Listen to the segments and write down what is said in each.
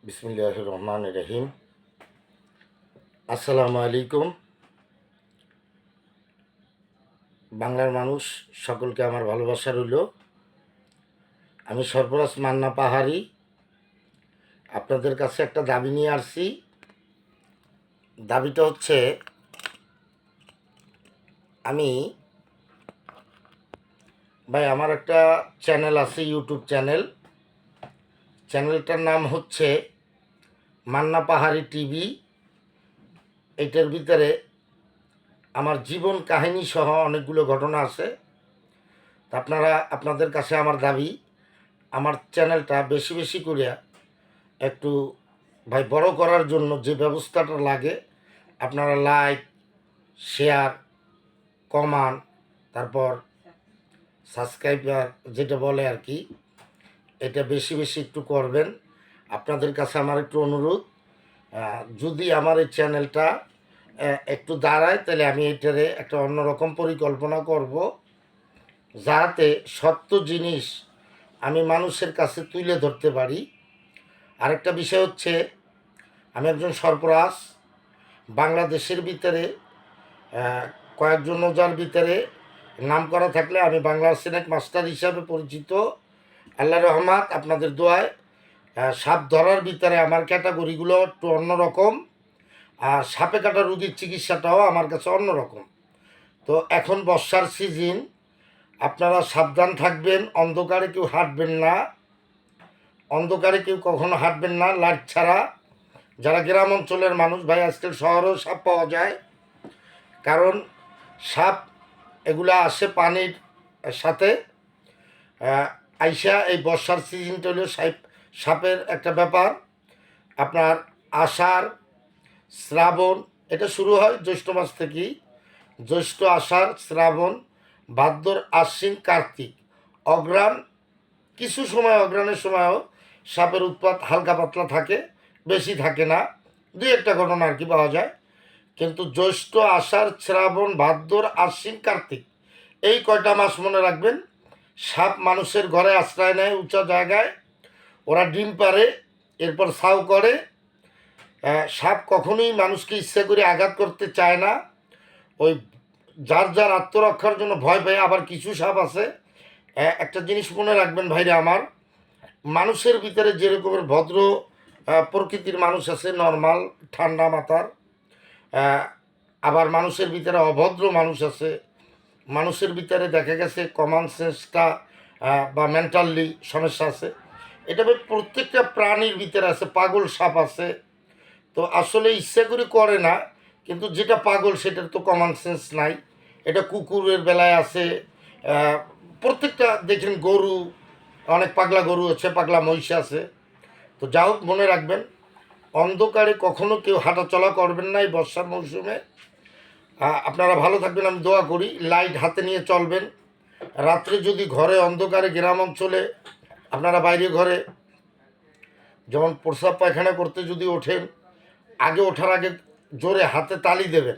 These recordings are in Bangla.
বিসমিল্লাহির রহমানির রহিম। আসসালামু আলাইকুম। বাংলার মানুষ সকলকে আমার ভালোবাসা রইল। আমি সরফরাজ মান্না পাহাড়ি আপনাদের কাছে একটা দাবি নিয়ে আসছি। দাবিটা হচ্ছে, আমি আমার একটা চ্যানেল আছে, ইউটিউব চ্যানেলটার নাম হচ্ছে মান্না পাহাড়ি টিভি। এইটার ভিতরে আমার জীবন কাহিনী সহ অনেকগুলো ঘটনা আছে। আপনাদের কাছে আমার দাবি, আমার চ্যানেলটা বেশি বেশি করে একটু বড় করার জন্য যে ব্যবস্থাটা লাগে, আপনারা লাইক, শেয়ার, কমেন্ট, তারপর সাবস্ক্রাইবার যেটা বলে আর কি, এটা বেশি বেশি একটু করবেন। আপনাদের কাছে আমার একটু অনুরোধ, যদি আমার এই চ্যানেলটা একটু দাঁড়ায়, তাহলে আমি এটারে একটা অন্যরকম পরিকল্পনা করব, যাতে সত্য জিনিস আমি মানুষের কাছে তুলে ধরতে পারি। আরেকটা বিষয় হচ্ছে, আমি একজন সরফরাজ। বাংলাদেশের ভিতরে কয়েকজন ওজার ভিতরে নাম করা থাকলে আমি বাংলার সিনেক মাস্টার হিসাবে পরিচিত। আল্লাহ রহমত, আপনাদের দোয়ায় সাপ ধরার ভিতরে আমার ক্যাটাগরিগুলো একটু অন্যরকম, আর সাপে কাটা রুগীর চিকিৎসাটাও আমার কাছে অন্যরকম। তো এখন বর্ষার সিজন, আপনারা সাবধান থাকবেন, অন্ধকারে কেউ হাঁটবেন না, অন্ধকারে কেউ কখনো হাঁটবেন না লাইট ছাড়া। যারা গ্রাম অঞ্চলের মানুষ, আজকাল শহরেও সাপ পাওয়া যায়, কারণ সাপ এগুলা আসে পানির সাথে আইসা। এই বর্ষার সিজনটা হলো সাপের একটা ব্যাপার। আপনার আষাঢ়, শ্রাবণ, এটা শুরু হয় জ্যৈষ্ঠ মাস থেকেই। জ্যৈষ্ঠ, আষাঢ়, শ্রাবণ, ভাদ্র, আশ্বিন, কার্তিক, অঘ্রাণ, কিছু সময় অঘ্রাণের সময়ও সাপের উৎপাত হালকা পাতলা থাকে, বেশি থাকে না, দুই একটা ঘটনা আর কি পাওয়া যায়। কিন্তু জ্যৈষ্ঠ, আষাঢ়, শ্রাবণ, ভাদ্র, আশ্বিন, কার্তিক, এই কয়টা মাস মনে রাখবেন। সাপ মানুষের ঘরে আশ্রয় নেয়, উঁচা জায়গায় ওরা ডিম পারে, এরপর ছাউ করে। সাপ কখনোই মানুষকে ইচ্ছা করে আঘাত করতে চায় না, ওই যার যার আত্মরক্ষার জন্য ভয় পায়। আবার কিছু সাপ আছে, একটা জিনিস মনে রাখবেন ভাইরা আমার, মানুষের ভিতরে যেরকমের ভদ্র প্রকৃতির মানুষ আছে, নর্মাল ঠান্ডা মাথার, আবার মানুষের ভিতরে অভদ্র মানুষ আছে। মানুষের ভিতরে দেখা গেছে কমন সেন্সটা বা মেন্টালি সমস্যা আছে। এটা প্রত্যেকটা প্রাণীর ভিতরে আছে। পাগল সাপ আছে, তো আসলে ইচ্ছা করে করে না, কিন্তু যেটা পাগল সেটার তো কমন সেন্স নাই। এটা কুকুরের বেলায় আছে, প্রত্যেকটা দেখেন, গরু, অনেক পাগলা গরু আছে, পাগলা মহিষ আছে। তো যা হোক, মনে রাখবেন, অন্ধকারে কখনো কেউ হাঁটাচলা করবেন না এই বর্ষার মৌসুমে। আপনারা ভালো থাকবেন, আমি দোয়া করি। লাইট হাতে নিয়ে চলবেন। রাত্রে যদি ঘরে অন্ধকারে, গ্রাম অঞ্চলে আপনারা বাইরে ঘরে যেমন প্রস্রাব পায়খানা করতে যদি ওঠেন, আগে ওঠার আগে জোরে হাতে তালি দেবেন,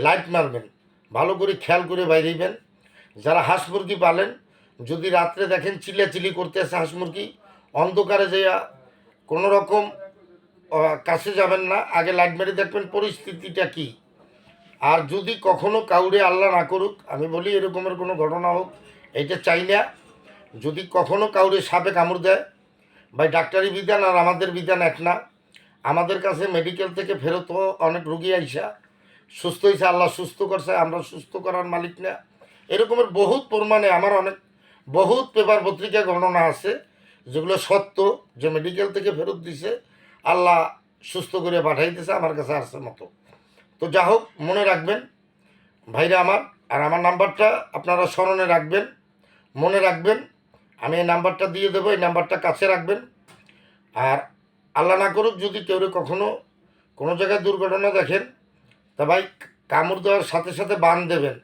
লাইট মারবেন, ভালো করে খেয়াল করে বাইরেবেন। যারা হাঁস মুরগি পালেন, যদি রাত্রে দেখেন চিল্লাচিল্লি করতে আসে হাঁস মুরগি, অন্ধকারে যাইয়া কোনো রকম কাছে যাবেন না, আগে লাইট মেরে দেখবেন পরিস্থিতিটা কী। আর যদি কখনো কাউরে, আল্লাহ না করুক, আমি বলি এরকমের কোনো ঘটনা হোক, এইটা চাই না। যদি কখনো কাউরে সাপে কামড় দেয়, ডাক্তারি বিধান আর আমাদের বিধান এক না। আমাদের কাছে মেডিকেল থেকে ফেরত অনেক রুগী আইসা সুস্থ হয়েছে, আল্লাহ সুস্থ করছে, আমরা সুস্থ করার মালিক না। এরকমের বহুত প্রমাণে আমার অনেক বহুত পেপার পত্রিকা ঘটনা আছে, যেগুলো সত্য, যে মেডিকেল থেকে ফেরত দিছে, আল্লাহ সুস্থ করে পাঠাইতেছে, আমার কাছে আসছে মতো। তো যা হোক, মনে রাখবেন ভাইরা আমার, আর আমার নাম্বারটা আপনারা স্মরণে রাখবেন, মনে রাখবেন। আমি এই নাম্বারটা দিয়ে দেবো, এই নাম্বারটা কাছে রাখবেন। আর আল্লাহ না করুক, যদি কেউ কখনো কোনো জায়গায় দুর্ঘটনা দেখেন, তা কামড় দেওয়ার সাথে সাথে বান দেবেন।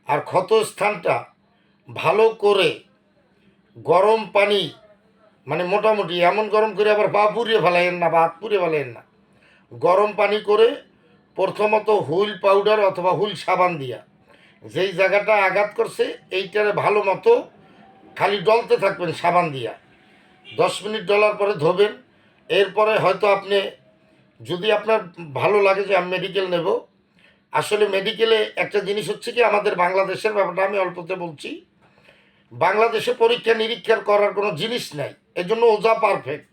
আর ক্ষত স্থানটা ভালো করে গরম পানি, মোটামুটি এমন গরম করে আবার পা পুড়িয়ে ফেলাইয়েন না বা হাত পুড়িয়ে ফেলাইয়েন না, গরম পানি করে প্রথমত হুইল পাউডার অথবা হুইল সাবান দিয়া যেই জায়গাটা আঘাত করছে এইটারে ভালো মতো খালি ডলতে থাকবেন সাবান দিয়া। 10 মিনিট ডলার পরে ধোবেন, এরপরে হয়তো আপনি যদি আপনার ভালো লাগে যে আমি মেডিকেল নেব, আসলে মেডিকেলে একটা জিনিস হচ্ছে কি, আমাদের বাংলাদেশের ব্যাপারটা আমি অল্পতে বলছি। বাংলাদেশে পরীক্ষা নিরীক্ষার করার কোনো জিনিস নাই, এজন্য ওজা পারফেক্ট।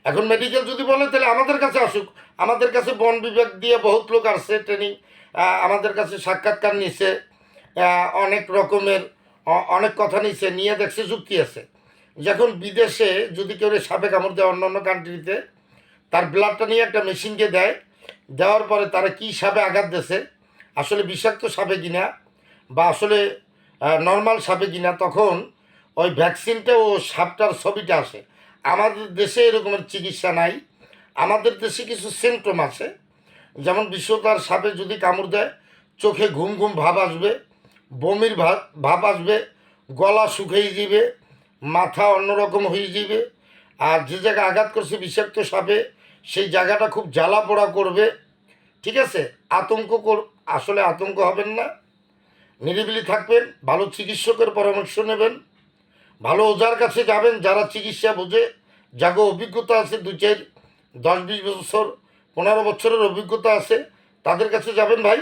এখন মেডিকেল যদি বলে তাহলে আমাদের কাছে আসুক, আমাদের কাছে বন বিভাগ দিয়ে বহুত লোক আসছে ট্রেনিং, আমাদের কাছে সাক্ষাৎকার নিছে, অনেক রকমের অনেক কথা নিছে, নিয়ে দেখছে যুক্তি আছে। যখন বিদেশে যদি কেউ সাপে কামড় দেয় অন্য অন্য কান্ট্রিতে, তার ব্লাডটা নিয়ে একটা মেশিনকে দেয়, দেওয়ার পরে তারা কী সাপে আঘাত দিয়েছে, আসলে বিষাক্ত সাপে কিনা বা আসলে নর্মাল সাপে কিনা, তখন ওই ভ্যাকসিনটা ও সাপটার ছবিটা আসে। আমাদের দেশে এরকমের চিকিৎসা নাই। আমাদের দেশে কিছু সিমটম আছে, যেমন বিষধর সাপে যদি কামড় দেয়, চোখে ঘুম ঘুম ভাব আসবে, বমির ভাব আসবে, গলা শুকিয়ে যাবে, মাথা অন্যরকম হয়ে যাবে, আর যে জায়গায় আঘাত করছে বিষাক্ত সাপে সেই জায়গাটা খুব জ্বালা পোড়া করবে। ঠিক আছে, আসলে আতঙ্ক হবেন না, নিরিবিলি থাকবেন, ভালো চিকিৎসকের পরামর্শ নেবেন, ভালো ওজার কাছে যাবেন যারা চিকিৎসা বোঝে, যাগো অভিজ্ঞতা আছে, 2, 4, 10, 20 বছর, 15 বছরের অভিজ্ঞতা আছে, তাদের কাছে যাবেন ভাই,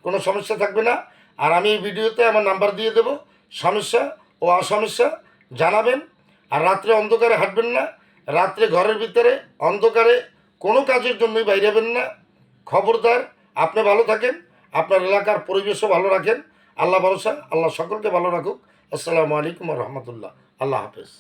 কোনো সমস্যা থাকবে না। আর আমি এই ভিডিওতে আমার নাম্বার দিয়ে দেব, সমস্যা ও অসমস্যা জানাবেন। আর রাত্রে অন্ধকারে হাঁটবেন না, রাত্রে ঘরের ভিতরে অন্ধকারে কোনো কাজের জন্যই বাইরেবেন না, খবরদার। আপনি ভালো থাকেন, আপনার এলাকার পরিবেশও ভালো রাখেন। আল্লাহ ভরসা, আল্লাহ সকলকে ভালো রাখুক। আসসালামু আলাইকুম রহমতুল্লাহ। আল্লাহ হাফেজ।